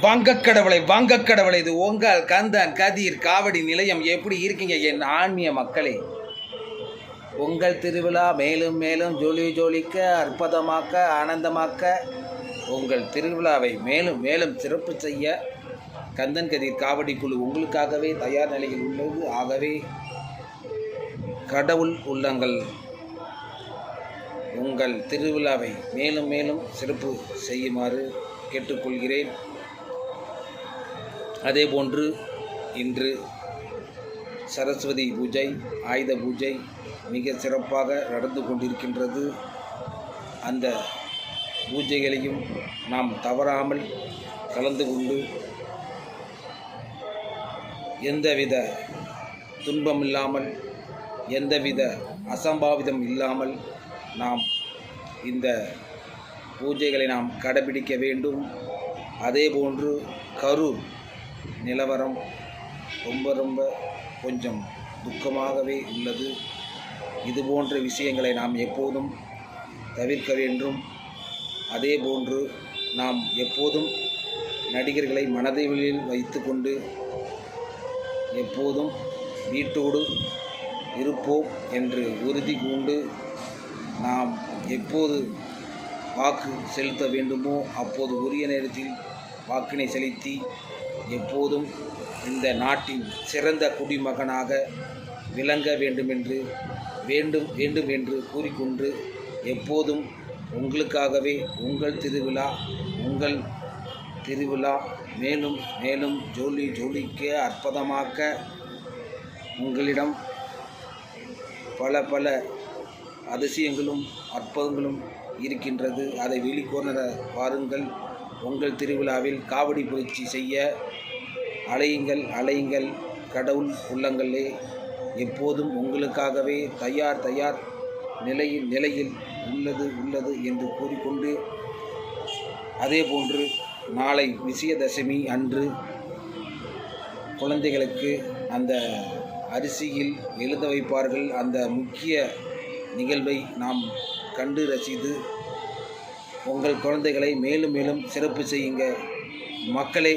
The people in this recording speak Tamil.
வங்கக்கடவுளை இது உங்கள் கந்தன் கதிர் காவடி நிலையம். எப்படி இருக்கீங்க என் ஆன்மீக மக்களே? உங்கள் திருவிழா மேலும் மேலும் ஜொலிக்க அற்புதமாக்க ஆனந்தமாக்க உங்கள் திருவிழாவை மேலும் மேலும் சிறப்பு செய்ய கந்தன் கதிர் காவடி குழு உங்களுக்காகவே தயார் நிலையில் உள்ளது. ஆகவே கடவுள் உள்ளங்கள் உங்கள் திருவிழாவை மேலும் மேலும் சிறப்பு செய்யுமாறு கேட்டுக்கொள்கிறேன். அதேபோன்று இன்று சரஸ்வதி பூஜை, ஆயுத பூஜை மிக சிறப்பாக நடந்து கொண்டிருக்கின்றது. அந்த பூஜைகளையும் நாம் தவறாமல் கலந்து கொண்டு எந்தவித துன்பமில்லாமல் எந்தவித அசம்பாவிதம் இல்லாமல் நாம் இந்த பூஜைகளை நாம் கடைபிடிக்க வேண்டும். அதேபோன்று கரூர் நிலவரம் ரொம்ப கொஞ்சம் துக்கமாகவே உள்ளது. இது போன்ற விஷயங்களை நாம் எப்போதும் தவிர்க்க வேண்டும். அதேபோன்று நாம் எப்போதும் நடிகர்களை மனதில் வைத்து கொண்டு எப்போதும் வீட்டோடு இருப்போம் என்று உறுதி கொண்டு நாம் எப்போது வாக்கு செலுத்த வேண்டுமோ அப்போது உரிய நேரத்தில் வாக்கினை செலுத்தி எப்போதும் இந்த நாட்டின் சிறந்த குடிமகனாக விளங்க வேண்டும் என்று கூறிக்கொண்டு எப்போதும் உங்களுக்காகவே உங்கள் திருவிழா மேலும் மேலும் ஜொலிக்க அற்புதமாக்க உங்களிடம் பல அதிசயங்களும் அற்புதங்களும் இருக்கின்றது. அதை வெளிக்கொணர வாருங்கள். உங்கள் திருவிழாவில் காவடி பயிற்சி செய்ய அலையுங்கள். கடவுள் உள்ளங்களே எப்போதும் உங்களுக்காகவே தயார் நிலையில் உள்ளது என்று கூறிக்கொண்டு, அதேபோன்று நாளை விஜயதசமி அன்று குழந்தைகளுக்கு அந்த அரிசியில் எழுத வைப்பார்கள். அந்த முக்கிய நிகழ்வை நாம் கண்டு ரசித்து உங்கள் குழந்தைகளை மேலும் மேலும் சிறப்பு செய்யுங்க மக்களே.